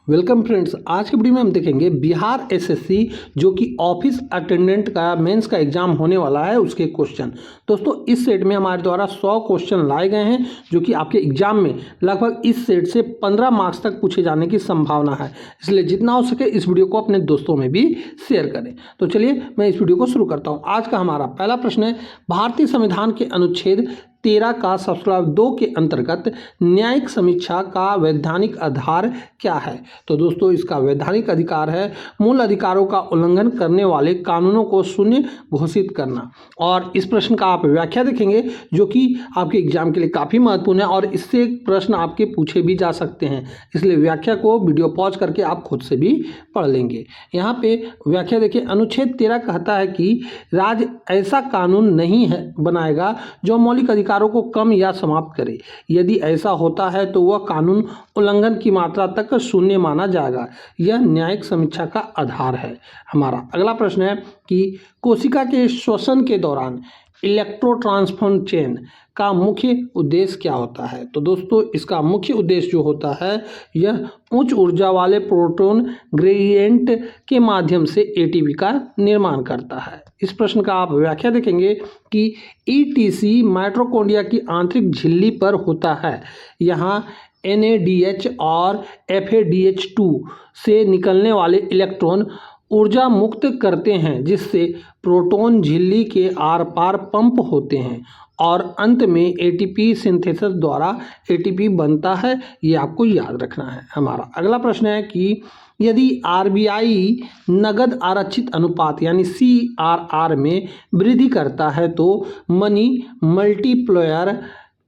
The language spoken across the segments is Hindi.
Welcome friends. आज के वीडियो में हम देखेंगे बिहार एसएससी जो कि ऑफिस अटेंडेंट का मेंस का एग्जाम होने वाला है उसके क्वेश्चन। दोस्तों इस सेट में हमारे द्वारा 100 क्वेश्चन लाए गए हैं जो कि आपके एग्जाम में लगभग इस सेट से 15 मार्क्स तक पूछे जाने की संभावना है, इसलिए जितना हो सके इस वीडियो को अपने दोस्तों में भी शेयर करें। तो चलिए मैं इस वीडियो को शुरू करता हूँ। आज का हमारा पहला प्रश्न है, भारतीय संविधान के अनुच्छेद 13 का सबस्क्राइब 2 के अंतर्गत न्यायिक समीक्षा का वैधानिक आधार क्या है। तो दोस्तों इसका वैधानिक अधिकार है मूल अधिकारों का उल्लंघन करने वाले कानूनों को शून्य घोषित करना। और इस प्रश्न का आप व्याख्या देखेंगे जो कि आपके एग्जाम के लिए काफ़ी महत्वपूर्ण है और इससे प्रश्न आपके पूछे भी जा सकते हैं, इसलिए व्याख्या को वीडियो पॉज करके आप खुद से भी पढ़ लेंगे। यहाँ पे व्याख्या देखिए, अनुच्छेद 13 कहता है कि राज्य ऐसा कानून नहीं है बनाएगा जो मौलिक अधिकारों को कम या समाप्त करे। यदि ऐसा होता है तो वह कानून उल्लंघन की मात्रा तक शून्य माना जाएगा। यह न्यायिक समीक्षा का आधार है। हमारा अगला प्रश्न है कि कोशिका के श्वसन के दौरान इलेक्ट्रोट्रांसफर चेन का मुख्य उद्देश्य क्या होता है। तो दोस्तों इसका मुख्य उद्देश्य जो होता है यह उच्च ऊर्जा वाले प्रोटॉन ग्रेडिएंट के माध्यम से एटीपी का निर्माण करता है। इस प्रश्न का आप व्याख्या देखेंगे कि ईटीसी माइटोकॉन्ड्रिया की आंतरिक झिल्ली पर होता है। यहाँ NADH और FADH2 से निकलने वाले इलेक्ट्रॉन ऊर्जा मुक्त करते हैं जिससे प्रोटॉन झिल्ली के आर पार पंप होते हैं और अंत में एटीपी सिंथेसिस द्वारा एटीपी बनता है। ये आपको याद रखना है। हमारा अगला प्रश्न है कि यदि RBI नगद आरक्षित अनुपात यानी CRR में वृद्धि करता है तो मनी मल्टीप्लायर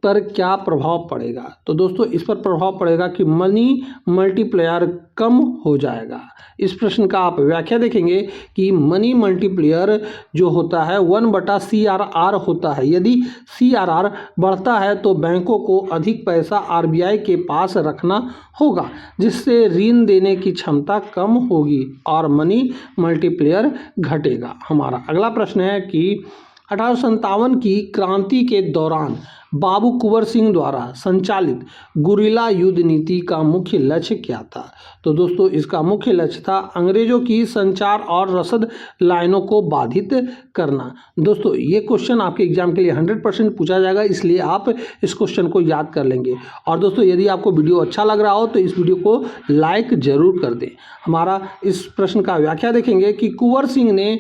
पर क्या प्रभाव पड़ेगा। तो दोस्तों इस पर प्रभाव पड़ेगा कि मनी मल्टीप्लायर कम हो जाएगा। इस प्रश्न का आप व्याख्या देखेंगे कि मनी मल्टीप्लायर जो होता है 1/CRR होता है। यदि CRR बढ़ता है तो बैंकों को अधिक पैसा RBI के पास रखना होगा जिससे ऋण देने की क्षमता कम होगी और मनी मल्टीप्लायर घटेगा। हमारा अगला प्रश्न है कि 1857 की क्रांति के दौरान बाबू कुंवर सिंह द्वारा संचालित गुरिल्ला युद्ध नीति का मुख्य लक्ष्य क्या था। तो दोस्तों इसका मुख्य लक्ष्य था अंग्रेजों की संचार और रसद लाइनों को बाधित करना। दोस्तों ये क्वेश्चन आपके एग्जाम के लिए 100% पूछा जाएगा, इसलिए आप इस क्वेश्चन को याद कर लेंगे। और दोस्तों यदि आपको वीडियो अच्छा लग रहा हो तो इस वीडियो को लाइक जरूर कर दें। हमारा इस प्रश्न का व्याख्या देखेंगे कि कुंवर सिंह ने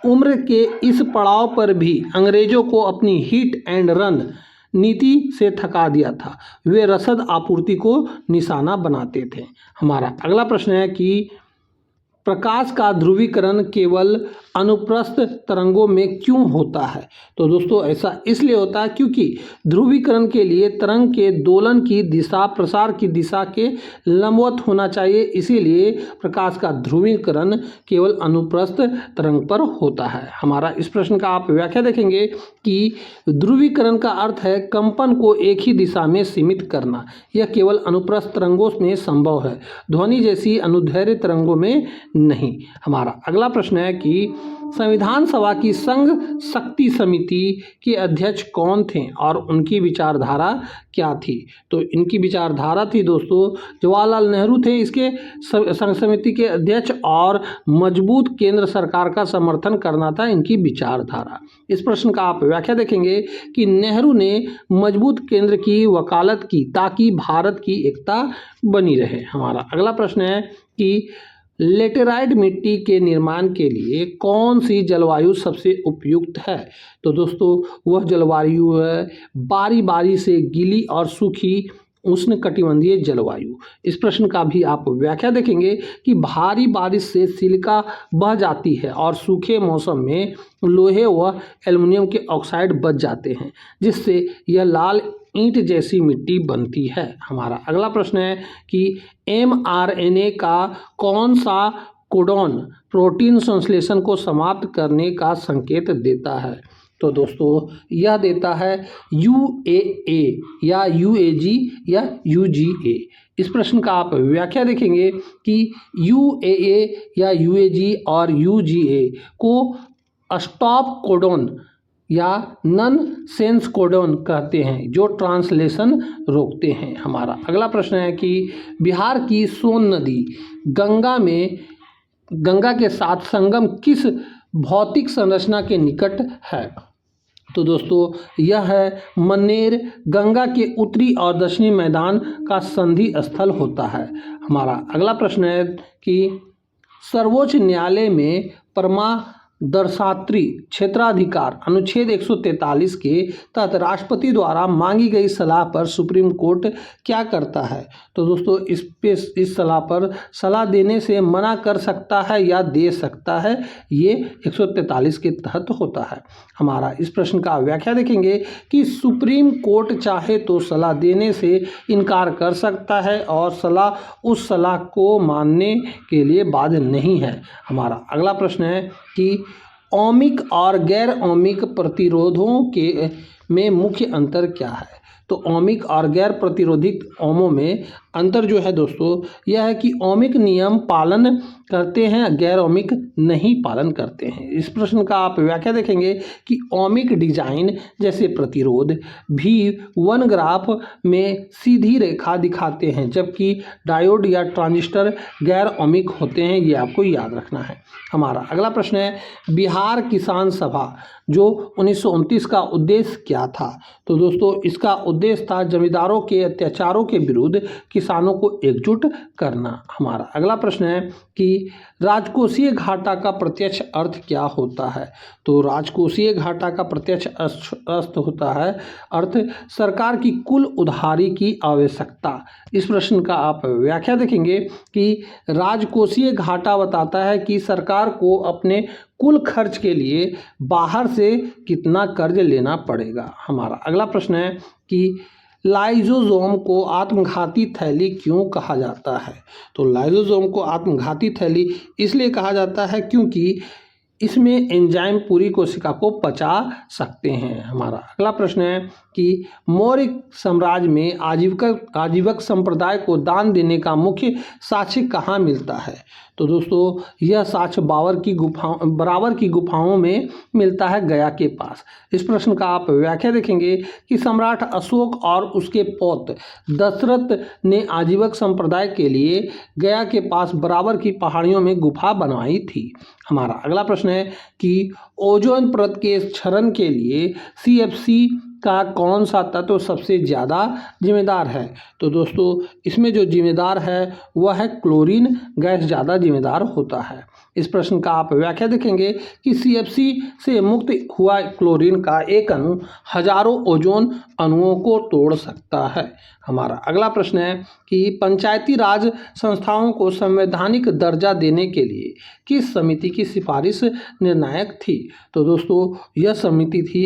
उम्र के इस पड़ाव पर भी अंग्रेजों को अपनी हिट एंड रन नीति से थका दिया था। वे रसद आपूर्ति को निशाना बनाते थे। हमारा अगला प्रश्न है कि प्रकाश का ध्रुवीकरण केवल अनुप्रस्थ तरंगों में क्यों होता है। तो दोस्तों ऐसा इसलिए होता है क्योंकि ध्रुवीकरण के लिए तरंग के दोलन की दिशा प्रसार की दिशा के लंबवत होना चाहिए, इसीलिए प्रकाश का ध्रुवीकरण केवल अनुप्रस्थ तरंग पर होता है। हमारा इस प्रश्न का आप व्याख्या देखेंगे कि ध्रुवीकरण का अर्थ है कंपन को एक ही दिशा में सीमित करना। यह केवल अनुप्रस्थ तरंगों में संभव है, ध्वनि जैसी अनुदैर्घ्य तरंगों में नहीं। हमारा अगला प्रश्न है कि संविधान सभा की संघ शक्ति समिति के अध्यक्ष कौन थे और उनकी विचारधारा क्या थी। तो इनकी विचारधारा थी दोस्तों जवाहरलाल नेहरू थे इसके संघ समिति के अध्यक्ष और मजबूत केंद्र सरकार का समर्थन करना था इनकी विचारधारा। इस प्रश्न का आप व्याख्या देखेंगे कि नेहरू ने मजबूत केंद्र की वकालत की ताकि भारत की एकता बनी रहे। हमारा अगला प्रश्न है कि लेटेराइट मिट्टी के निर्माण के लिए कौन सी जलवायु सबसे उपयुक्त है। तो दोस्तों वह जलवायु है बारी बारी से गीली और सूखी उष्णकटिबंधीय जलवायु। इस प्रश्न का भी आप व्याख्या देखेंगे कि भारी बारिश से सिलिका बह जाती है और सूखे मौसम में लोहे व एल्युमिनियम के ऑक्साइड बच जाते हैं जिससे यह लाल ईंट जैसी मिट्टी बनती है। हमारा अगला प्रश्न है कि mRNA का कौन सा कोडॉन प्रोटीन संश्लेषण को समाप्त करने का संकेत देता है। तो दोस्तों यह देता है UAA या UAG या UGA। इस प्रश्न का आप व्याख्या देखेंगे कि UAA या UAG और UGA को स्टॉप कोडॉन या नन सेंस कोडन कहते हैं, जो ट्रांसलेशन रोकते हैं। हमारा अगला प्रश्न है कि बिहार की सोन नदी गंगा के साथ संगम किस भौतिक संरचना के निकट है? तो दोस्तों यह है मन्नेर। गंगा के उत्तरी और दक्षिणी मैदान का संधि स्थल होता है। हमारा अगला प्रश्न है कि सर्वोच्च न्यायालय में परमादर्शात्री क्षेत्राधिकार अनुच्छेद 143 के तहत राष्ट्रपति द्वारा मांगी गई सलाह पर सुप्रीम कोर्ट क्या करता है? तो दोस्तों इस सलाह पर सलाह देने से मना कर सकता है या दे सकता है, ये 143 के तहत होता है। हमारा इस प्रश्न का व्याख्या देखेंगे कि सुप्रीम कोर्ट चाहे तो सलाह देने से इनकार कर सकता है और उस सलाह को मानने के लिए बाध्य नहीं है। हमारा अगला प्रश्न है कि ओमिक और गैर ओमिक प्रतिरोधों के में मुख्य अंतर क्या है? तो ओमिक और गैर प्रतिरोधित ओमों में अंतर जो है दोस्तों यह है कि ओमिक नियम पालन करते हैं, गैर ओमिक नहीं पालन करते हैं। इस प्रश्न का आप व्याख्या देखेंगे कि ओमिक डिजाइन जैसे प्रतिरोध भी वन ग्राफ में सीधी रेखा दिखाते हैं, जबकि डायोड या ट्रांजिस्टर गैर ओमिक होते हैं, ये आपको याद रखना है। हमारा अगला प्रश्न है बिहार किसान सभा जो 1929 का उद्देश्य क्या था? तो दोस्तों इसका उद्देश्य था जमींदारों के अत्याचारों के विरुद्ध किसानों को एकजुट करना। हमारा अगला प्रश्न है कि राजकोषीय घाटा का प्रत्यक्ष अर्थ क्या होता है? तो राजकोषीय घाटा का प्रत्यक्ष अर्थ होता है अर्थ सरकार की कुल उधारी की आवश्यकता। इस प्रश्न का आप व्याख्या देखेंगे कि राजकोषीय घाटा बताता है कि सरकार को अपने कुल खर्च के लिए बाहर से कितना कर्ज लेना पड़ेगा। हमारा अगला प्रश्न है कि लाइसोसोम को आत्मघाती थैली क्यों कहा जाता है? तो लाइसोसोम को आत्मघाती थैली इसलिए कहा जाता है क्योंकि इसमें एंजाइम पूरी कोशिका को पचा सकते हैं। हमारा अगला प्रश्न है कि मौर्य साम्राज्य में आजीवक संप्रदाय को दान देने का मुख्य साक्ष्य कहाँ मिलता है? तो दोस्तों यह साक्ष्य बराबर की गुफाओं में मिलता है, गया के पास। इस प्रश्न का आप व्याख्या देखेंगे कि सम्राट अशोक और उसके पौत्र दशरथ ने आजीवक संप्रदाय के लिए गया के पास बराबर की पहाड़ियों में गुफा बनवाई थी। हमारा अगला प्रश्न है कि ओजोन परत के क्षरण के लिए CFC का कौन सा तत्व सबसे ज़्यादा जिम्मेदार है? तो दोस्तों इसमें जो जिम्मेदार है वह है क्लोरीन गैस ज़्यादा जिम्मेदार होता है। इस प्रश्न का आप व्याख्या देखेंगे कि CFC से मुक्त हुआ क्लोरीन का एक अणु हजारों ओजोन अणुओं को तोड़ सकता है। हमारा अगला प्रश्न है कि पंचायती राज संस्थाओं को संवैधानिक दर्जा देने के लिए किस समिति की सिफारिश निर्णायक थी? तो दोस्तों यह समिति थी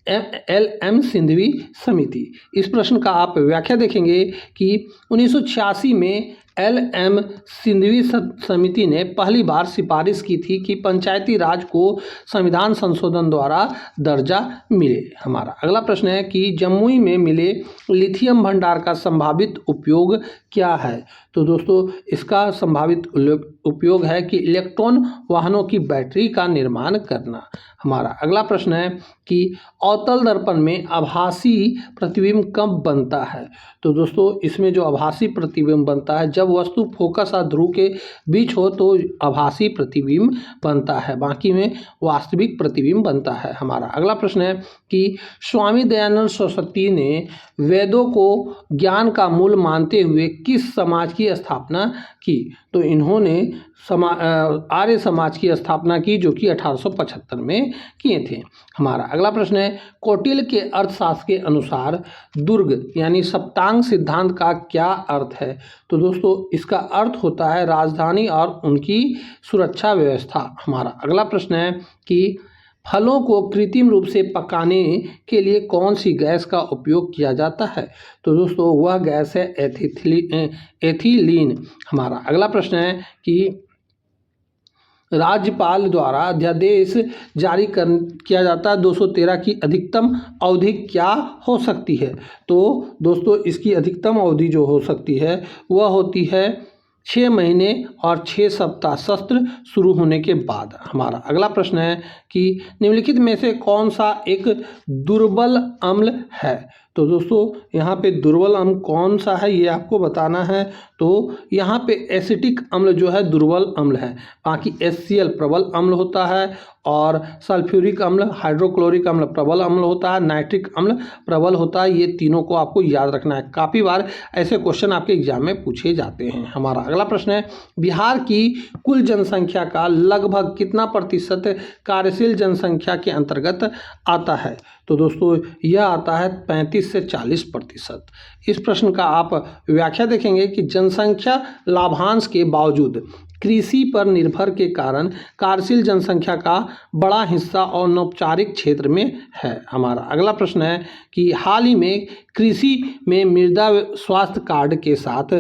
LM सिंघवी समिति। इस प्रश्न का आप व्याख्या देखेंगे कि 1986 में LM सिंघवी समिति ने पहली बार सिफारिश की थी कि पंचायती राज को संविधान संशोधन द्वारा दर्जा मिले। हमारा अगला प्रश्न है कि जमुई में मिले लिथियम भंडार का संभावित उपयोग क्या है? तो दोस्तों इसका संभावित उपयोग है कि इलेक्ट्रॉन वाहनों की बैटरी का निर्माण करना। हमारा अगला प्रश्न है कि अवतल दर्पण में आभासी प्रतिबिंब कब बनता है? तो दोस्तों इसमें जो आभासी प्रतिबिंब बनता है जब वस्तु फोकस और ध्रुव के बीच हो तो आभासी प्रतिबिंब बनता है, बाकी में वास्तविक प्रतिबिंब बनता है। हमारा अगला प्रश्न है कि स्वामी दयानंद सरस्वती ने वेदों को ज्ञान का मूल मानते हुए किस समाज की स्थापना की? तो इन्होंने आर्य समाज की स्थापना की जो कि 1875 में किए थे। हमारा अगला प्रश्न है कौटिल्य के अर्थशास्त्र के अनुसार दुर्ग यानी सप्तांग सिद्धांत का क्या अर्थ है? तो दोस्तों इसका अर्थ होता है राजधानी और उनकी सुरक्षा व्यवस्था। हमारा अगला प्रश्न है कि फलों को कृत्रिम रूप से पकाने के लिए कौन सी गैस का उपयोग किया जाता है? तो दोस्तों वह गैस है एथिलीन। हमारा अगला प्रश्न है कि राज्यपाल द्वारा अध्यादेश जारी किया जाता है 213 की अधिकतम अवधि क्या हो सकती है? तो दोस्तों इसकी अधिकतम अवधि जो हो सकती है वह होती है 6 महीने और 6 सप्ताह सत्र शुरू होने के बाद। हमारा अगला प्रश्न है कि निम्नलिखित में से कौन सा एक दुर्बल अम्ल है। तो दोस्तों यहाँ पे दुर्बल अम्ल कौन सा है ये आपको बताना है। तो यहाँ पे एसिटिक अम्ल जो है दुर्बल अम्ल है, बाकी HCl प्रबल अम्ल होता है और सल्फ्यूरिक अम्ल, हाइड्रोक्लोरिक अम्ल प्रबल अम्ल होता है, नाइट्रिक अम्ल प्रबल होता है। ये तीनों को आपको याद रखना है, काफ़ी बार ऐसे क्वेश्चन आपके एग्जाम में पूछे जाते हैं। हमारा अगला प्रश्न है बिहार की कुल जनसंख्या का लगभग कितना प्रतिशत कार्यशील जनसंख्या के अंतर्गत आता है। तो दोस्तों यह आता है 35 से 40%। इस प्रश्न का आप व्याख्या देखेंगे कि जनसंख्या लाभांश के बावजूद कृषि पर निर्भर के कारण कार्यशील जनसंख्या का बड़ा हिस्सा अनौपचारिक क्षेत्र में है। हमारा अगला प्रश्न है कि हाल ही में कृषि में मृदा स्वास्थ्य कार्ड के साथ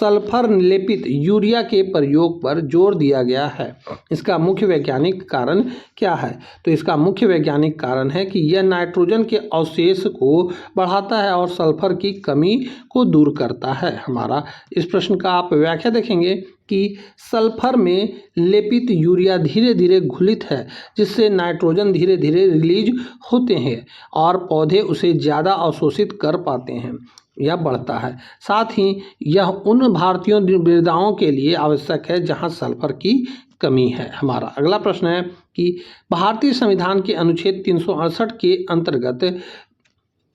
सल्फर लेपित यूरिया के प्रयोग पर जोर दिया गया है। इसका मुख्य वैज्ञानिक कारण क्या है। तो इसका मुख्य वैज्ञानिक कारण है कि यह नाइट्रोजन के अवशेष को बढ़ाता है और सल्फर की कमी को दूर करता है। हमारा इस प्रश्न का आप व्याख्या देखेंगे कि सल्फर में लेपित यूरिया धीरे धीरे घुलित है, जिससे नाइट्रोजन धीरे धीरे रिलीज होते हैं और पौधे उसे ज़्यादा अवशोषित कर पाते हैं या बढ़ता है। साथ ही यह उन भारतीय मृदाओं के लिए आवश्यक है जहां सल्फर की कमी है। हमारा अगला प्रश्न है कि भारतीय संविधान के अनुच्छेद 368 के अंतर्गत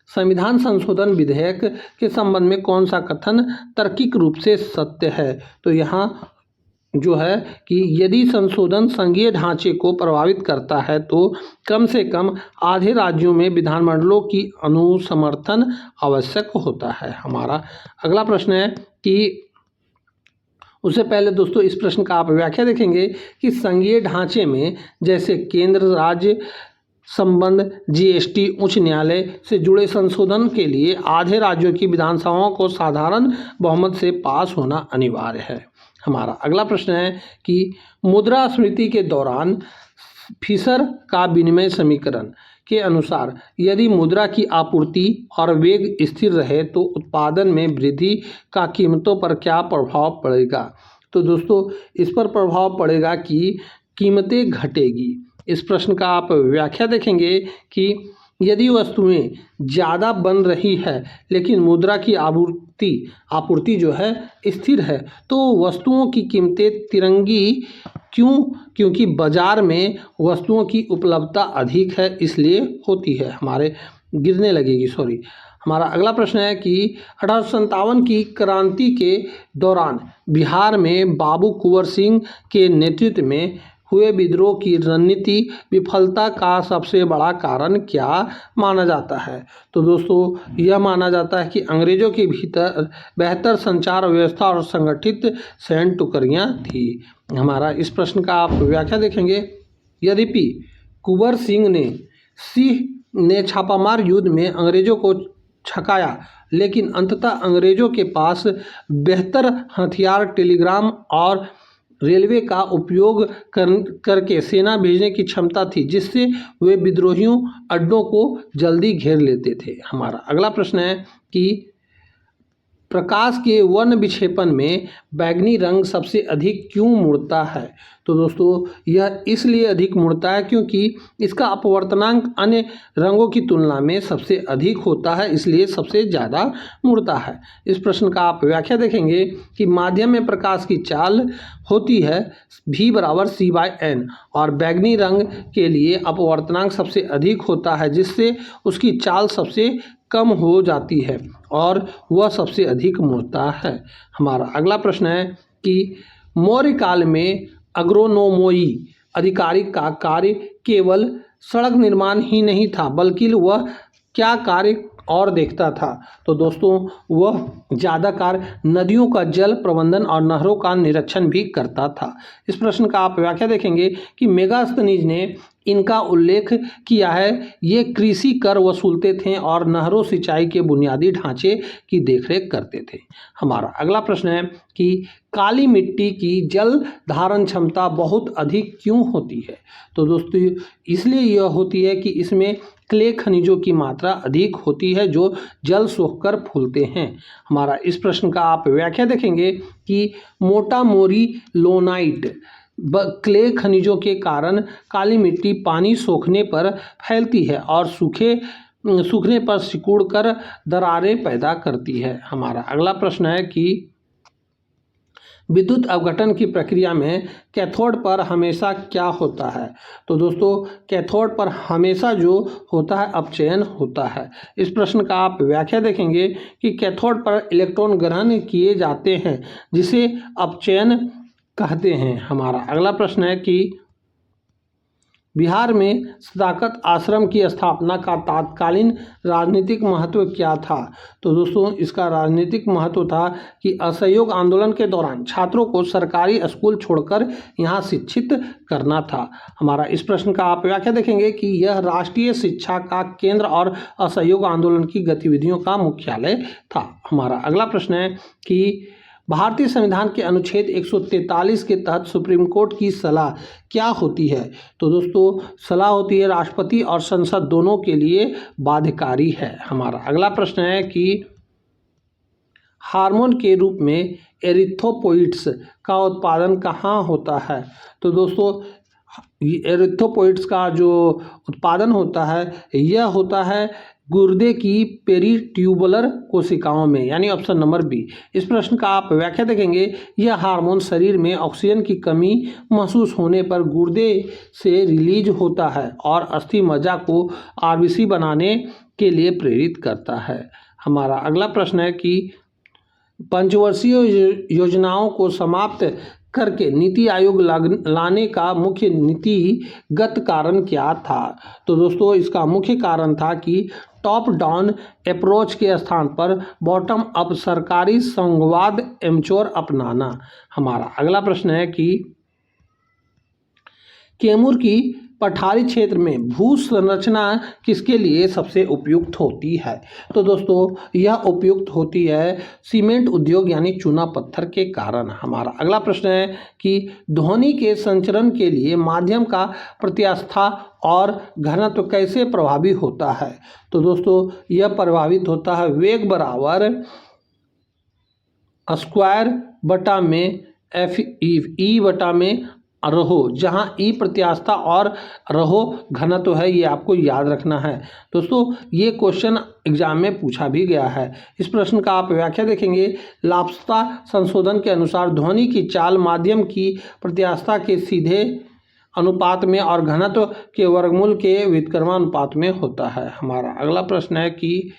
संविधान संशोधन विधेयक के संबंध में कौन सा कथन तार्किक रूप से सत्य है। तो यहाँ जो है कि यदि संशोधन संघीय ढांचे को प्रभावित करता है तो कम से कम आधे राज्यों में विधानमंडलों की अनुसमर्थन आवश्यक होता है। हमारा अगला प्रश्न है कि उससे पहले दोस्तों इस प्रश्न का आप व्याख्या देखेंगे कि संघीय ढांचे में जैसे केंद्र राज्य संबंध, GST, उच्च न्यायालय से जुड़े संशोधन के लिए आधे राज्यों की विधानसभाओं को साधारण बहुमत से पास होना अनिवार्य है। हमारा अगला प्रश्न है कि मुद्रास्फीति के दौरान फिशर का विनिमय समीकरण के अनुसार यदि मुद्रा की आपूर्ति और वेग स्थिर रहे तो उत्पादन में वृद्धि का कीमतों पर क्या प्रभाव पड़ेगा। तो दोस्तों इस पर प्रभाव पड़ेगा कि कीमतें घटेगी। इस प्रश्न का आप व्याख्या देखेंगे कि यदि वस्तुएं ज़्यादा बन रही है लेकिन मुद्रा की आपूर्ति जो है स्थिर है तो वस्तुओं की कीमतें तिरंगी क्यों, क्योंकि बाजार में वस्तुओं की उपलब्धता अधिक है इसलिए होती है, हमारे गिरने लगेगी सॉरी। हमारा अगला प्रश्न है कि 1857 की क्रांति के दौरान बिहार में बाबू कुंवर सिंह के नेतृत्व में हुए विद्रोह की रणनीति विफलता का सबसे बड़ा कारण क्या माना जाता है। तो दोस्तों यह माना जाता है कि अंग्रेजों के भीतर बेहतर संचार व्यवस्था और संगठित सैन्य टुकड़ियाँ थी। हमारा इस प्रश्न का आप व्याख्या देखेंगे। यद्यपि कुंवर सिंह ने छापामार युद्ध में अंग्रेजों को छकाया लेकिन अंततः अंग्रेजों के पास बेहतर हथियार, टेलीग्राम और रेलवे का उपयोग करके सेना भेजने की क्षमता थी, जिससे वे विद्रोहियों अड्डों को जल्दी घेर लेते थे। हमारा अगला प्रश्न है कि प्रकाश के वर्ण विक्षेपण में बैंगनी रंग सबसे अधिक क्यों मुड़ता है। तो दोस्तों यह इसलिए अधिक मुड़ता है क्योंकि इसका अपवर्तनांक अन्य रंगों की तुलना में सबसे अधिक होता है, इसलिए सबसे ज़्यादा मुड़ता है। इस प्रश्न का आप व्याख्या देखेंगे कि माध्यम में प्रकाश की चाल होती है V = C/N और बैंगनी रंग के लिए अपवर्तनांक सबसे अधिक होता है, जिससे उसकी चाल सबसे कम हो जाती है और वह सबसे अधिक मुड़ता है। हमारा अगला प्रश्न है कि मौर्य काल में अग्रोनोमोई अधिकारी का कार्य केवल सड़क निर्माण ही नहीं था, बल्कि वह क्या कार्य और देखता था। तो दोस्तों वह ज़्यादातर नदियों का जल प्रबंधन और नहरों का निरीक्षण भी करता था। इस प्रश्न का आप व्याख्या देखेंगे कि मेगास्थनीज ने इनका उल्लेख किया है। ये कृषि कर वसूलते थे और नहरों सिंचाई के बुनियादी ढांचे की देखरेख करते थे। हमारा अगला प्रश्न है कि काली मिट्टी की जल धारण क्षमता बहुत अधिक क्यों होती है? तो दोस्तों इसलिए यह होती है कि इसमें क्ले खनिजों की मात्रा अधिक होती है जो जल सोखकर फूलते हैं। हमारा इस प्रश्न का आप व्याख्या देखेंगे कि मोटा मोरी लोनाइट क्ले खनिजों के कारण काली मिट्टी पानी सोखने पर फैलती है और सूखने पर सिकुड़ कर दरारें पैदा करती है। हमारा अगला प्रश्न है कि विद्युत अपघटन की प्रक्रिया में कैथोड पर हमेशा क्या होता है? तो दोस्तों कैथोड पर हमेशा जो होता है अपचयन होता है। इस प्रश्न का आप व्याख्या देखेंगे कि कैथोड पर इलेक्ट्रॉन ग्रहण किए जाते हैं जिसे अपचयन कहते हैं। हमारा अगला प्रश्न है कि बिहार में सदाकत आश्रम की स्थापना का तात्कालीन राजनीतिक महत्व क्या था? तो दोस्तों इसका राजनीतिक महत्व था कि असहयोग आंदोलन के दौरान छात्रों को सरकारी स्कूल छोड़कर यहाँ शिक्षित करना था। हमारा इस प्रश्न का आप व्याख्या देखेंगे कि यह राष्ट्रीय शिक्षा का केंद्र और असहयोग आंदोलन की गतिविधियों का मुख्यालय था। हमारा अगला प्रश्न है कि भारतीय संविधान के अनुच्छेद 143 के तहत सुप्रीम कोर्ट की सलाह क्या होती है? तो दोस्तों सलाह होती है राष्ट्रपति और संसद दोनों के लिए बाध्यकारी है। हमारा अगला प्रश्न है कि हार्मोन के रूप में एरिथ्रोपोइट्स का उत्पादन कहाँ होता है? तो दोस्तों एरिथ्रोपोइट्स का जो उत्पादन होता है यह होता है गुर्दे की पेरीट्यूबुलर कोशिकाओं में, यानी ऑप्शन नंबर बी। इस प्रश्न का आप व्याख्या देखेंगे यह हार्मोन शरीर में ऑक्सीजन की कमी महसूस होने पर गुर्दे से रिलीज होता है और अस्थि मज्जा को आरबीसी बनाने के लिए प्रेरित करता है। हमारा अगला प्रश्न है कि पंचवर्षीय योजनाओं को समाप्त करके नीति आयोग लाने का मुख्य नीतिगत कारण क्या था? तो दोस्तों इसका मुख्य कारण था कि टॉप डाउन अप्रोच के स्थान पर बॉटम अप सरकारी संवाद एमचोर अपनाना। हमारा अगला प्रश्न है कि कैमूर की पठारी क्षेत्र में भू संरचना किसके लिए सबसे उपयुक्त होती है? तो दोस्तों यह उपयुक्त होती है सीमेंट उद्योग यानी चूना पत्थर के कारण। हमारा अगला प्रश्न है कि ध्वनि के संचरण के लिए माध्यम का प्रत्यास्था और घनत्व कैसे प्रभावी होता है? तो दोस्तों यह प्रभावित होता है वेग बराबर स्क्वायर बटा में एफ ई बटा में रहो, जहां ई प्रत्यास्था और रहो घनत्व है, ये आपको याद रखना है। दोस्तों ये क्वेश्चन एग्जाम में पूछा भी गया है। इस प्रश्न का आप व्याख्या देखेंगे लाप्सता संशोधन के अनुसार ध्वनि की चाल माध्यम की प्रत्यास्था के सीधे अनुपात में और घनत्व के वर्गमूल के व्युत्क्रमानुपात में होता है। हमारा अगला प्रश्न है कि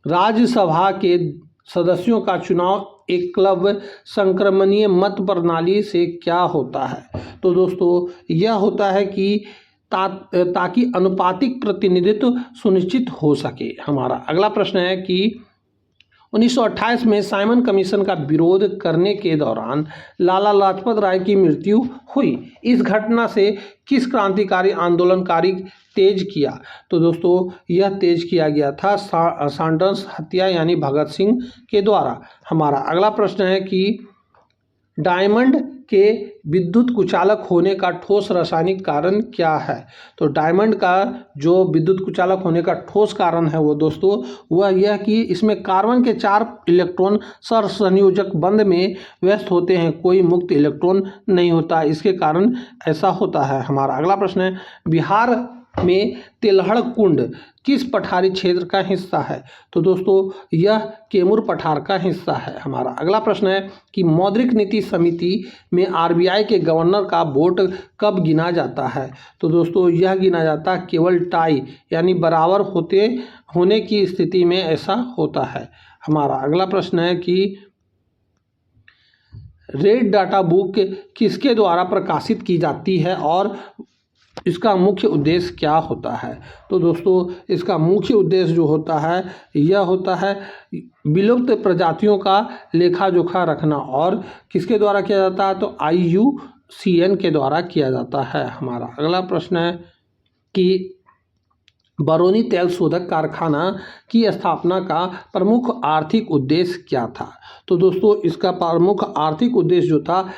राज्यसभा के सदस्यों का चुनाव एकलव्य संक्रमणीय मत प्रणाली से क्या होता है? तो दोस्तों यह होता है कि ताकि अनुपातिक प्रतिनिधित्व सुनिश्चित हो सके। हमारा अगला प्रश्न है कि 1928 में साइमन कमीशन का विरोध करने के दौरान लाला लाजपत राय की मृत्यु हुई। इस घटना से किस क्रांतिकारी आंदोलनकारी तेज किया? तो दोस्तों यह तेज किया गया था सैंडर्स हत्या यानी भगत सिंह के द्वारा। हमारा अगला प्रश्न है कि डायमंड के विद्युत कुचालक होने का ठोस रासायनिक कारण क्या है? तो डायमंड का जो विद्युत कुचालक होने का ठोस कारण है वो दोस्तों वह यह कि इसमें कार्बन के 4 इलेक्ट्रॉन सहसंयोजक बंध में व्यस्त होते हैं, कोई मुक्त इलेक्ट्रॉन नहीं होता, इसके कारण ऐसा होता है। हमारा अगला प्रश्न है बिहार में तेलहड़ कुंड किस पठारी क्षेत्र का हिस्सा है? तो दोस्तों यह कैमूर पठार का हिस्सा है। हमारा अगला प्रश्न है कि मौद्रिक नीति समिति में आरबीआई के गवर्नर का वोट कब गिना जाता है? तो दोस्तों यह गिना जाता है केवल टाई यानी बराबर होने की स्थिति में ऐसा होता है। हमारा अगला प्रश्न है कि रेड डाटा बुक किसके द्वारा प्रकाशित की जाती है और इसका मुख्य उद्देश्य क्या होता है? तो दोस्तों इसका मुख्य उद्देश्य जो होता है यह होता है विलुप्त प्रजातियों का लेखा जोखा रखना और किसके द्वारा किया जाता है? तो IUCN के द्वारा किया जाता है। हमारा अगला प्रश्न है कि बरौनी तेल शोधक कारखाना की स्थापना का प्रमुख आर्थिक उद्देश्य क्या था? तो दोस्तों इसका प्रमुख आर्थिक उद्देश्य जो था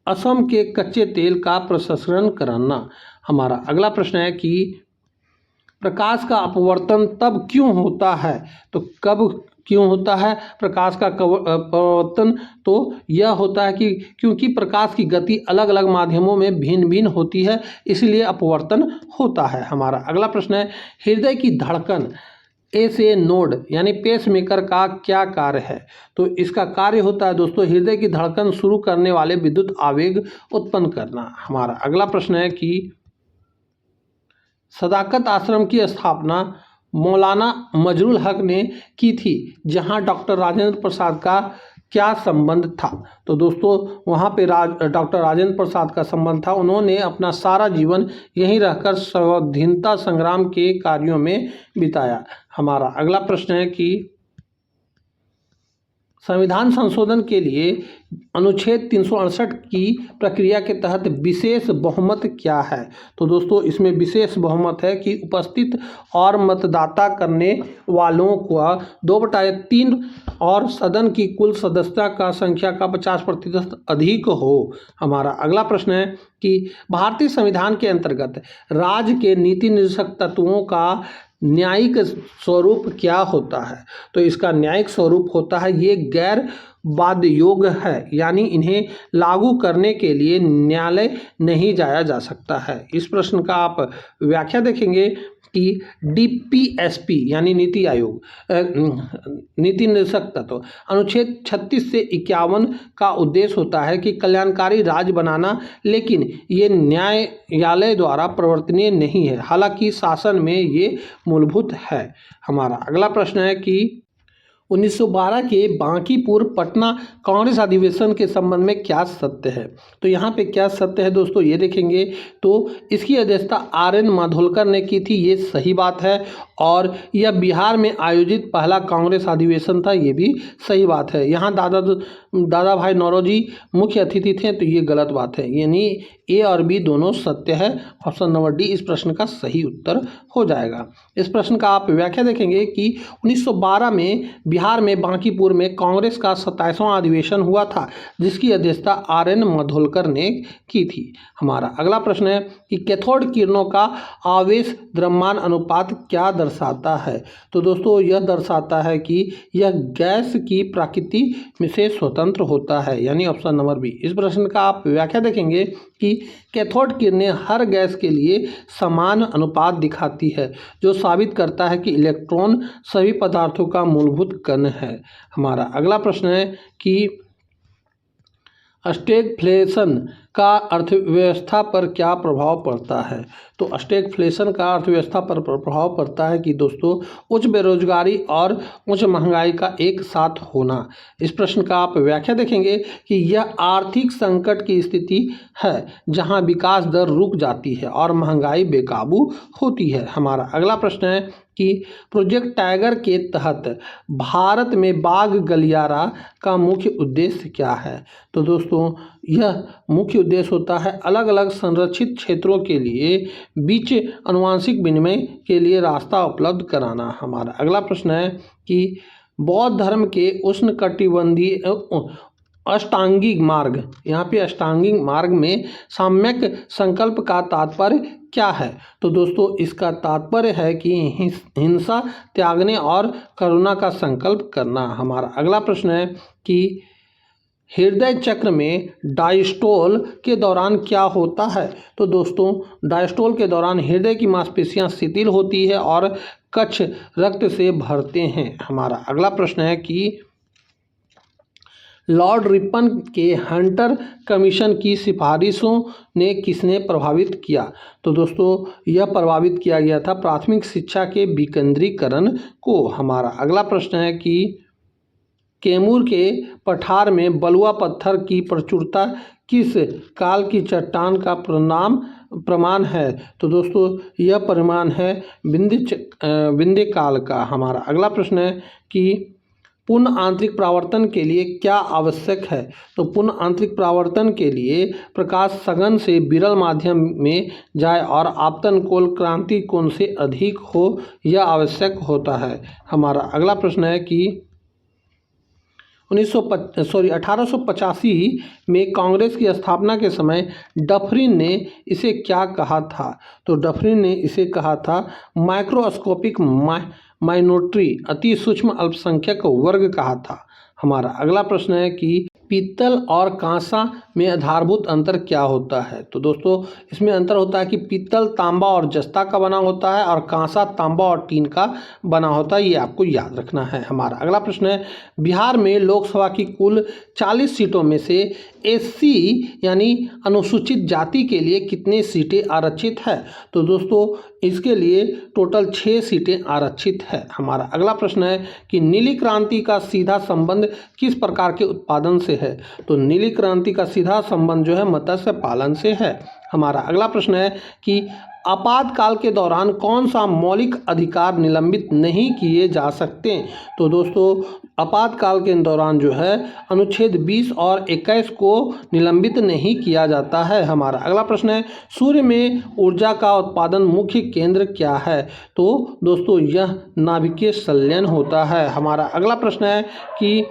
असम के कच्चे तेल का प्रसंस्करण कराना। हमारा अगला प्रश्न है कि प्रकाश का अपवर्तन तब क्यों होता है? तो कब क्यों होता है प्रकाश का अपवर्तन? तो यह होता है कि क्योंकि प्रकाश की गति अलग अलग माध्यमों में भिन्न भिन्न होती है, इसलिए अपवर्तन होता है। हमारा अगला प्रश्न है हृदय की धड़कन एसए नोड यानी पेस मेकर का क्या कार्य है? तो इसका कार्य होता है दोस्तों हृदय की धड़कन शुरू करने वाले विद्युत आवेग उत्पन्न करना। हमारा अगला प्रश्न है कि सदाकत आश्रम की स्थापना मौलाना मजरुल हक ने की थी, जहां डॉक्टर राजेंद्र प्रसाद का क्या संबंध था? तो दोस्तों वहां पे डॉक्टर राजेंद्र प्रसाद का संबंध था। उन्होंने अपना सारा जीवन यहीं रहकर स्वाधीनता संग्राम के कार्यों में बिताया। हमारा अगला प्रश्न है कि संविधान संशोधन के लिए अनुच्छेद 368 की प्रक्रिया के तहत विशेष बहुमत क्या है? तो दोस्तों इसमें विशेष बहुमत है कि उपस्थित और मतदाता करने वालों का 2/3 और सदन की कुल सदस्यता का संख्या का 50% अधिक हो। हमारा अगला प्रश्न है कि भारतीय संविधान के अंतर्गत राज्य के नीति निर्देशक तत्वों का न्यायिक स्वरूप क्या होता है? तो इसका न्यायिक स्वरूप होता है ये गैर बाध्य योग्य है, यानी इन्हें लागू करने के लिए न्यायालय नहीं जाया जा सकता है। इस प्रश्न का आप व्याख्या देखेंगे कि डीपीएसपी यानी नीति आयोग नीति निर्देशक तत्व अनुच्छेद 36 से 51 का उद्देश्य होता है कि कल्याणकारी राज्य बनाना, लेकिन ये न्यायालय द्वारा प्रवर्तनीय नहीं है, हालांकि शासन में ये मूलभूत है। हमारा अगला प्रश्न है कि 1912 के बांकीपुर पटना कांग्रेस अधिवेशन के संबंध में क्या सत्य है? तो यहाँ पे क्या सत्य है दोस्तों ये देखेंगे तो इसकी अध्यक्षता आर.एन. माधोलकर ने की थी, ये सही बात है। और यह बिहार में आयोजित पहला कांग्रेस अधिवेशन था, ये भी सही बात है। यहाँ दादा भाई नौरोजी मुख्य अतिथि थे, तो ये गलत बात है, यानी ए और बी दोनों सत्य है। ऑप्शन नंबर डी इस प्रश्न का सही उत्तर हो जाएगा। इस प्रश्न का आप व्याख्या देखेंगे कि 1912 में बिहार में बांकीपुर में कांग्रेस का 27वां अधिवेशन हुआ था, जिसकी अध्यक्षता आर.एन. माधोलकर ने की थी। हमारा अगला प्रश्न है कि कैथोड किरणों का आवेश द्रव्यमान अनुपात क्या दर्शाता है? तो दोस्तों यह दर्शाता है कि यह गैस की प्रकृति में से स्वतंत्र होता है, यानी ऑप्शन नंबर बी। इस प्रश्न का आप व्याख्या देखेंगे कि कैथोड किरणें हर गैस के लिए समान अनुपात दिखाती है, जो साबित करता है कि इलेक्ट्रॉन सभी पदार्थों का मूलभूत कण है। हमारा अगला प्रश्न है कि स्टैगफ्लेशन का अर्थव्यवस्था पर क्या प्रभाव पड़ता है? तो स्टैगफ्लेशन का अर्थव्यवस्था पर प्रभाव पड़ता है कि दोस्तों उच्च बेरोजगारी और उच्च महंगाई का एक साथ होना। इस प्रश्न का आप व्याख्या देखेंगे कि यह आर्थिक संकट की स्थिति है जहां विकास दर रुक जाती है और महंगाई बेकाबू होती है। हमारा अगला प्रश्न है कि प्रोजेक्ट टाइगर के तहत भारत में बाघ गलियारा का मुख्य उद्देश्य क्या है? तो दोस्तों यह मुख्य उद्देश्य होता है अलग अलग संरक्षित क्षेत्रों के लिए बीच आनुवंशिक विनिमय के लिए रास्ता उपलब्ध कराना। हमारा अगला प्रश्न है कि बौद्ध धर्म के उष्णकटिबंधीय अष्टांगिक मार्ग, यहाँ पे अष्टांगिक मार्ग में साम्यक संकल्प का तात्पर्य क्या है? तो दोस्तों इसका तात्पर्य है कि हिंसा त्यागने और करुणा का संकल्प करना। हमारा अगला प्रश्न है कि हृदय चक्र में डायस्टोल के दौरान क्या होता है? तो दोस्तों डायस्टोल के दौरान हृदय की मांसपेशियां शिथिल होती है और कक्ष रक्त से भरते हैं। हमारा अगला प्रश्न है कि लॉर्ड रिपन के हंटर कमीशन की सिफारिशों ने किसने प्रभावित किया? तो दोस्तों यह प्रभावित किया गया था प्राथमिक शिक्षा के विकेंद्रीकरण को। हमारा अगला प्रश्न है कि कैमूर के पठार में बलुआ पत्थर की प्रचुरता किस काल की चट्टान का प्रमाण है? तो दोस्तों यह प्रमाण है विंध्य काल का। हमारा अगला प्रश्न है कि पूर्ण आंतरिक परावर्तन के लिए क्या आवश्यक है? तो पूर्ण आंतरिक परावर्तन के लिए प्रकाश सघन से विरल माध्यम में जाए और आपतन कोण क्रांति कोण से अधिक हो, यह आवश्यक होता है। हमारा अगला प्रश्न है कि 1885 में कांग्रेस की स्थापना के समय डफरिन ने इसे क्या कहा था? तो डफरिन ने इसे कहा था माइक्रोस्कोपिक माइनॉरिटी, अति सूक्ष्म अल्पसंख्यक वर्ग कहा था। हमारा अगला प्रश्न है कि पीतल और कांसा में आधारभूत अंतर क्या होता है? तो दोस्तों इसमें अंतर होता है कि पीतल तांबा और जस्ता का बना होता है और कांसा तांबा और टीन का बना होता है, ये आपको याद रखना है। हमारा अगला प्रश्न है बिहार में लोकसभा की कुल 40 सीटों में से एससी यानी अनुसूचित जाति के लिए कितनी सीटें आरक्षित है? तो दोस्तों इसके लिए टोटल 6 सीटें आरक्षित है। हमारा अगला प्रश्न है कि नीली क्रांति का सीधा संबंध किस प्रकार के उत्पादन से है? तो नीली क्रांति का सीधा संबंध जो है मत्स्य पालन से है। हमारा अगला प्रश्न है कि आपातकाल के दौरान कौन सा मौलिक अधिकार निलंबित नहीं किए जा सकते? तो दोस्तों आपातकाल के दौरान जो है अनुच्छेद 20 और 21 को निलंबित नहीं किया जाता है। हमारा अगला प्रश्न है सूर्य में ऊर्जा का उत्पादन मुख्य केंद्र क्या है? तो दोस्तों यह नाभिकीय संलयन होता है। हमारा अगला प्रश्न है कि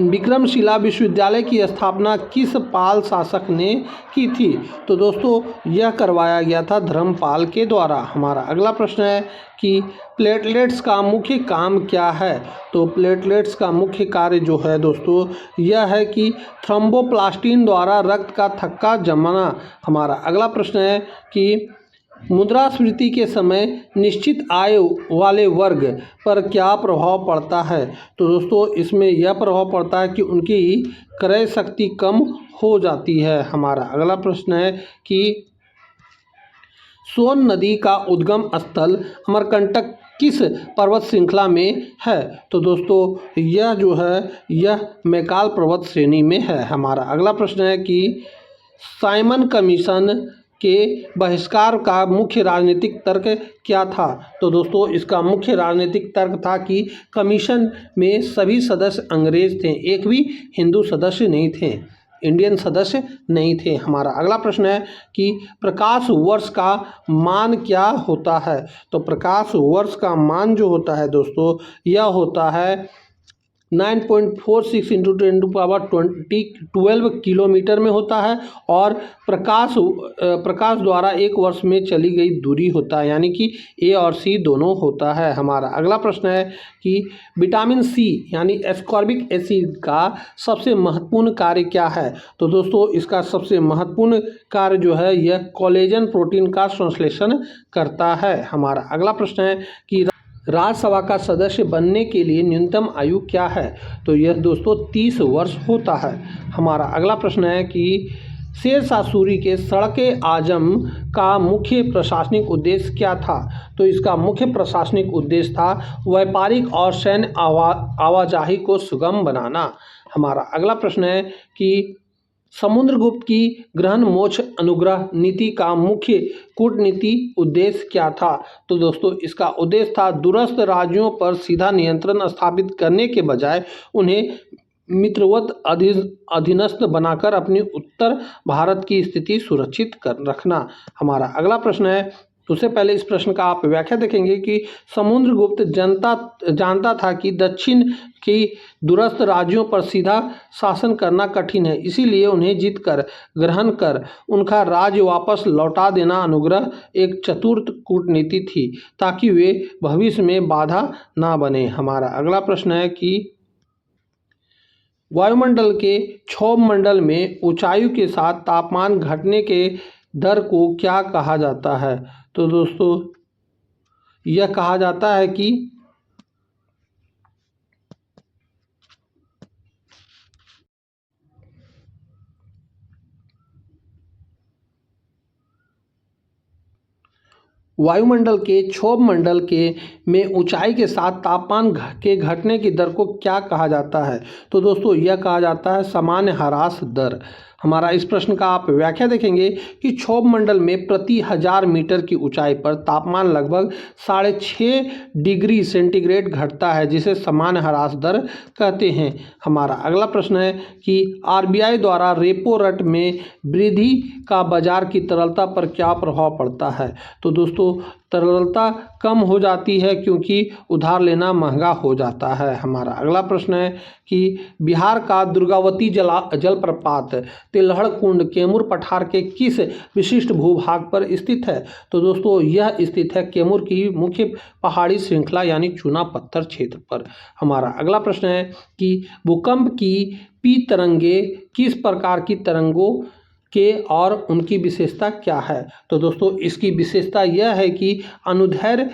विक्रमशिला विश्वविद्यालय की स्थापना किस पाल शासक ने की थी? तो दोस्तों यह करवाया गया था धर्मपाल के द्वारा। हमारा अगला प्रश्न है कि प्लेटलेट्स का मुख्य काम क्या है? तो प्लेटलेट्स का मुख्य कार्य जो है दोस्तों यह है कि थ्रोम्बोप्लास्टिन द्वारा रक्त का थक्का जमाना। हमारा अगला प्रश्न है कि मुद्रास्फीति के समय निश्चित आय वाले वर्ग पर क्या प्रभाव पड़ता है? तो दोस्तों इसमें यह प्रभाव पड़ता है कि उनकी क्रय शक्ति कम हो जाती है। हमारा अगला प्रश्न है कि सोन नदी का उद्गम स्थल अमरकंटक किस पर्वत श्रृंखला में है? तो दोस्तों यह जो है यह मैकाल पर्वत श्रेणी में है। हमारा अगला प्रश्न है कि साइमन कमीशन के बहिष्कार का मुख्य राजनीतिक तर्क क्या था? तो दोस्तों इसका मुख्य राजनीतिक तर्क था कि कमीशन में सभी सदस्य अंग्रेज थे, एक भी हिंदू सदस्य नहीं थे, इंडियन सदस्य नहीं थे। हमारा अगला प्रश्न है कि प्रकाश वर्ष का मान क्या होता है? तो प्रकाश वर्ष का मान जो होता है दोस्तों यह होता है 9.46 इंटू 10⁻12 किलोमीटर में होता है और प्रकाश द्वारा एक वर्ष में चली गई दूरी होता है, यानी कि ए और सी दोनों होता है। हमारा अगला प्रश्न है कि विटामिन सी यानी एस्कॉर्बिक एसिड का सबसे महत्वपूर्ण कार्य क्या है? तो दोस्तों इसका सबसे महत्वपूर्ण कार्य जो है यह कोलेजन प्रोटीन का संश्लेषण करता है। हमारा अगला प्रश्न है कि राज्यसभा का सदस्य बनने के लिए न्यूनतम आयु क्या है? तो यह दोस्तों 30 वर्ष होता है। हमारा अगला प्रश्न है कि शेरशाह सूरी के सड़के आजम का मुख्य प्रशासनिक उद्देश्य क्या था? तो इसका मुख्य प्रशासनिक उद्देश्य था व्यापारिक और सैन्य आवाजाही को सुगम बनाना। हमारा अगला प्रश्न है कि समुद्रगुप्त की ग्रहण मोक्ष अनुग्रह नीति का मुख्य कूटनीति उद्देश्य क्या था? तो दोस्तों इसका उद्देश्य था दूरस्थ राज्यों पर सीधा नियंत्रण स्थापित करने के बजाय उन्हें मित्रवत अधीनस्थ बनाकर अपनी उत्तर भारत की स्थिति सुरक्षित कर रखना। हमारा अगला प्रश्न है, उससे पहले इस प्रश्न का आप व्याख्या देखेंगे कि समुद्रगुप्त जानता था कि दक्षिण की दूरस्थ राज्यों पर सीधा शासन करना कठिन है, इसीलिए उन्हें जीतकर ग्रहण कर उनका राज्य वापस लौटा देना अनुग्रह एक चतुर कूटनीति थी ताकि वे भविष्य में बाधा ना बने। हमारा अगला प्रश्न है कि वायुमंडल के क्षोभ मंडल में ऊंचाई के साथ तापमान घटने के दर को क्या कहा जाता है? तो दोस्तों यह कहा जाता है कि वायुमंडल के क्षोभ मंडल के में ऊंचाई के साथ तापमान के घटने की दर को क्या कहा जाता है? तो दोस्तों यह कहा जाता है सामान्य ह्रास दर। हमारा इस प्रश्न का आप व्याख्या देखेंगे कि क्षोभ मंडल में प्रति 1000 मीटर की ऊंचाई पर तापमान लगभग 6.5 डिग्री सेंटीग्रेड घटता है, जिसे सामान्य ह्रास दर कहते हैं। हमारा अगला प्रश्न है कि आरबीआई द्वारा रेपो रेट में वृद्धि का बाजार की तरलता पर क्या प्रभाव पड़ता है। तो दोस्तों, तरलता कम हो जाती है क्योंकि उधार लेना महंगा हो जाता है। हमारा अगला प्रश्न है कि बिहार का दुर्गावती जलप्रपात तिलहड़ कुंड कैमूर पठार के किस विशिष्ट भूभाग पर स्थित है। तो दोस्तों, यह स्थित है कैमूर की मुख्य पहाड़ी श्रृंखला यानी चूना पत्थर क्षेत्र पर। हमारा अगला प्रश्न है कि भूकंप की पी तरंगे किस प्रकार की तरंगों के और उनकी विशेषता क्या है। तो दोस्तों, इसकी विशेषता यह है कि अनुदैर्ध्य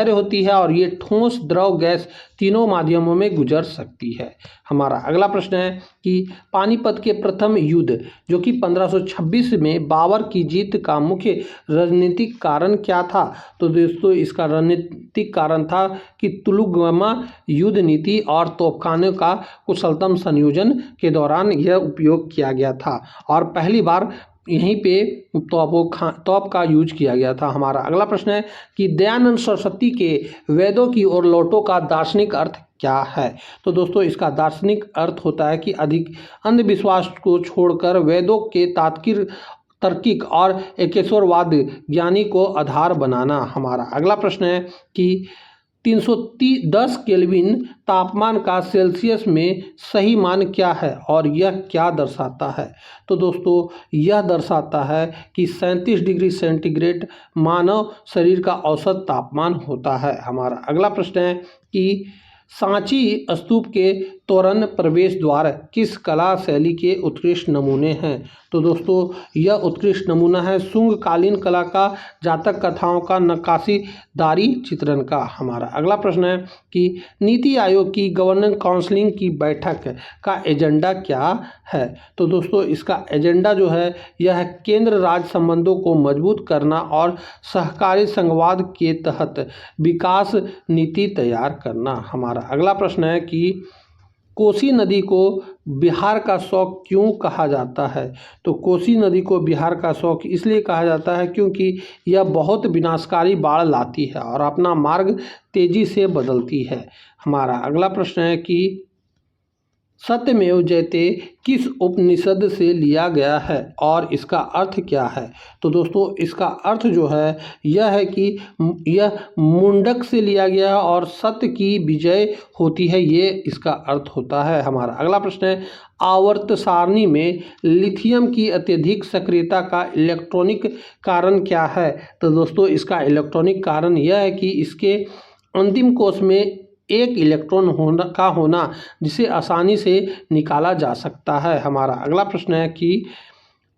होती है और ये ठोस, द्रव, गैस तीनों माध्यमों में गुजर सकती है। हमारा अगला प्रश्न है कि पानीपत के प्रथम युद्ध जो कि 1526 में बाबर की जीत का मुख्य रणनीतिक कारण क्या था। तो दोस्तों, इसका रणनीतिक कारण था कि तुलुगमा युद्ध नीति और तोपखानों का कुशलतम संयोजन के दौरान यह उपयोग किया गया था और पहली बार यहीं पे तोप का यूज किया गया था। हमारा अगला प्रश्न है कि दयानंद सरस्वती के वेदों की ओर लौटो का दार्शनिक अर्थ क्या है। तो दोस्तों, इसका दार्शनिक अर्थ होता है कि अधिक अंधविश्वास को छोड़कर वेदों के तार्किक और एकेश्वरवाद ज्ञानी को आधार बनाना। हमारा अगला प्रश्न है कि 310 केल्विन तापमान का सेल्सियस में सही मान क्या है और यह क्या दर्शाता है। तो दोस्तों, यह दर्शाता है कि 37 डिग्री सेंटीग्रेड मानव शरीर का औसत तापमान होता है। हमारा अगला प्रश्न है कि सांची स्तूप के तोरण प्रवेश द्वार किस कला शैली के उत्कृष्ट नमूने हैं। तो दोस्तों, यह उत्कृष्ट नमूना है शुंग कालीन कला का, जातक कथाओं का, नक्काशीदारी चित्रण का। हमारा अगला प्रश्न है कि नीति आयोग की गवर्नेंस काउंसिल की बैठक का एजेंडा क्या है। तो दोस्तों, इसका एजेंडा जो है यह केंद्र राज्य संबंधों को मजबूत करना और सहकारी संघवाद के तहत विकास नीति तैयार करना। हमारा अगला प्रश्न है कि कोसी नदी को बिहार का शौक क्यों कहा जाता है। तो कोसी नदी को बिहार का शौक इसलिए कहा जाता है क्योंकि यह बहुत विनाशकारी बाढ़ लाती है और अपना मार्ग तेजी से बदलती है। हमारा अगला प्रश्न है कि सत्यमेव जयते किस उपनिषद से लिया गया है और इसका अर्थ क्या है। तो दोस्तों, इसका अर्थ जो है यह है कि यह मुंडक से लिया गया है और सत्य की विजय होती है, ये इसका अर्थ होता है। हमारा अगला प्रश्न है आवर्त सारणी में लिथियम की अत्यधिक सक्रियता का इलेक्ट्रॉनिक कारण क्या है। तो दोस्तों, इसका इलेक्ट्रॉनिक कारण यह है कि इसके अंतिम कोश में एक इलेक्ट्रॉन होना जिसे आसानी से निकाला जा सकता है। हमारा अगला प्रश्न है कि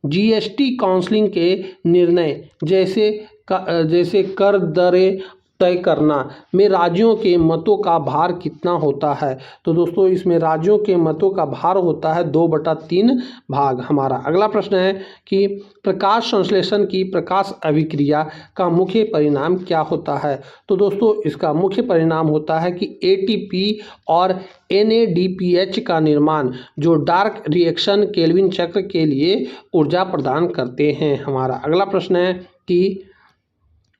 जीएसटी काउंसिल के निर्णय जैसे कर दरें तय करना में राज्यों के मतों का भार कितना होता है। तो दोस्तों, इसमें राज्यों के मतों का भार होता है 2/3 भाग। हमारा अगला प्रश्न है कि प्रकाश संश्लेषण की प्रकाश अभिक्रिया का मुख्य परिणाम क्या होता है। तो दोस्तों, इसका मुख्य परिणाम होता है कि एटीपी और NADPH का निर्माण जो डार्क रिएक्शन केल्विन चक्र के लिए ऊर्जा प्रदान करते हैं। हमारा अगला प्रश्न है कि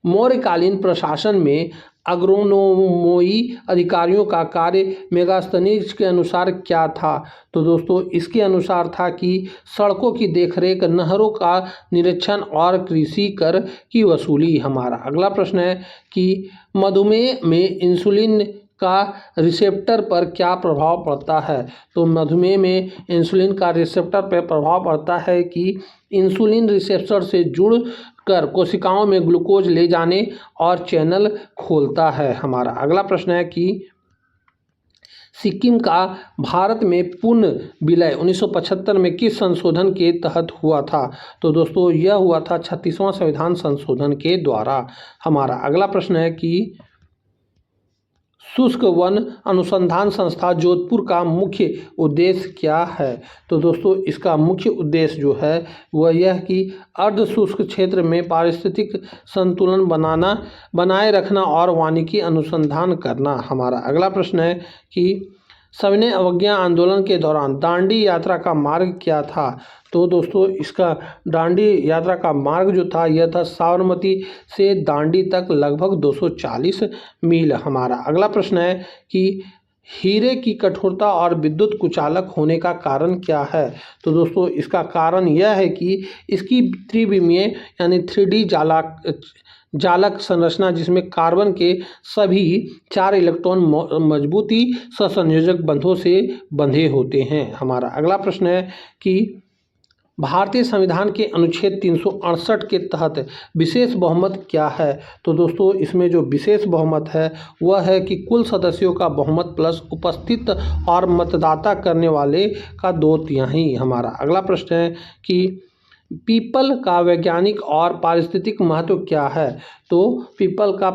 मौर्यकालीन प्रशासन में अग्रनोमोई अधिकारियों का कार्य मेगास्थनीज के अनुसार क्या था। तो दोस्तों, इसके अनुसार था कि सड़कों की देखरेख, नहरों का निरीक्षण और कृषि कर की वसूली। हमारा अगला प्रश्न है कि मधुमेह में इंसुलिन का रिसेप्टर पर क्या प्रभाव पड़ता है। तो मधुमेह में इंसुलिन का रिसेप्टर पर प्रभाव पड़ता है कि इंसुलिन रिसेप्टर से जुड़कर कोशिकाओं में ग्लूकोज ले जाने और चैनल खोलता है। हमारा अगला प्रश्न है कि सिक्किम का भारत में पुनः विलय 1975 में किस संशोधन के तहत हुआ था। तो दोस्तों, यह हुआ था 36वां संविधान संशोधन के द्वारा। हमारा अगला प्रश्न है कि शुष्क वन अनुसंधान संस्था जोधपुर का मुख्य उद्देश्य क्या है। तो दोस्तों, इसका मुख्य उद्देश्य जो है वह यह कि अर्ध शुष्क क्षेत्र में पारिस्थितिक संतुलन बनाए रखना और वानिकी अनुसंधान करना। हमारा अगला प्रश्न है कि सविनय अवज्ञा आंदोलन के दौरान दांडी यात्रा का मार्ग क्या था? तो दोस्तों इसका दांडी यात्रा का मार्ग जो था यह था साबरमती से दांडी तक लगभग 240 मील। हमारा अगला प्रश्न है कि हीरे की कठोरता और विद्युत कुचालक होने का कारण क्या है? तो दोस्तों इसका कारण यह है कि इसकी त्रिविमीय यानी 3D जालक संरचना, जिसमें कार्बन के सभी 4 इलेक्ट्रॉन मजबूती सहसंयोजक बंधों से बंधे होते हैं। हमारा अगला प्रश्न है कि भारतीय संविधान के अनुच्छेद 368 के तहत विशेष बहुमत क्या है? तो दोस्तों इसमें जो विशेष बहुमत है वह है कि कुल सदस्यों का बहुमत प्लस उपस्थित और मतदाता करने वाले का 2/3। हमारा अगला प्रश्न है कि पीपल का वैज्ञानिक और पारिस्थितिक महत्व क्या है? तो पीपल का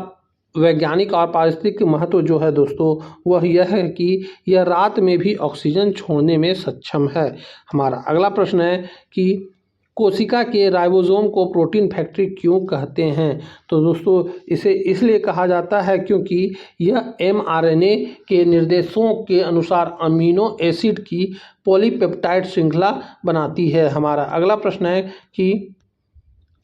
वैज्ञानिक और पारिस्थितिक महत्व जो है दोस्तों वह यह है कि यह रात में भी ऑक्सीजन छोड़ने में सक्षम है। हमारा अगला प्रश्न है कि कोशिका के राइबोसोम को प्रोटीन फैक्ट्री क्यों कहते हैं? तो दोस्तों इसे इसलिए कहा जाता है क्योंकि यह mRNA के निर्देशों के अनुसार अमीनो एसिड की पॉलीपेप्टाइड श्रृंखला बनाती है। हमारा अगला प्रश्न है कि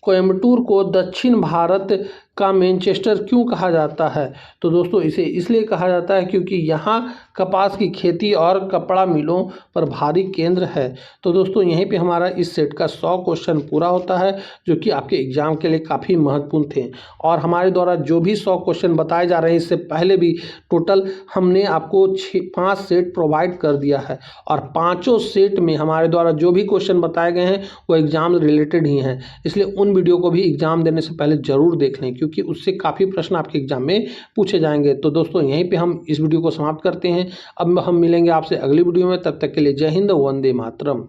कोयम्बटूर को दक्षिण भारत का मैनचेस्टर क्यों कहा जाता है? तो दोस्तों इसे इसलिए कहा जाता है क्योंकि यहाँ कपास की खेती और कपड़ा मिलों पर भारी केंद्र है। तो दोस्तों यहीं पे हमारा इस सेट का 100 क्वेश्चन पूरा होता है, जो कि आपके एग्जाम के लिए काफ़ी महत्वपूर्ण थे। और हमारे द्वारा जो भी 100 क्वेश्चन बताए जा रहे हैं, इससे पहले भी टोटल हमने आपको 5 सेट प्रोवाइड कर दिया है, और पाँचों सेट में हमारे द्वारा जो भी क्वेश्चन बताए गए हैं वो एग्जाम रिलेटेड ही हैं। इसलिए उन वीडियो को भी एग्जाम देने से पहले ज़रूर देख लें, क्योंकि उससे काफ़ी प्रश्न आपके एग्जाम में पूछे जाएंगे। तो दोस्तों यहीं पे हम इस वीडियो को समाप्त करते हैं। अब हम मिलेंगे आपसे अगली वीडियो में, तब तक के लिए जय हिंद, वंदे मातरम।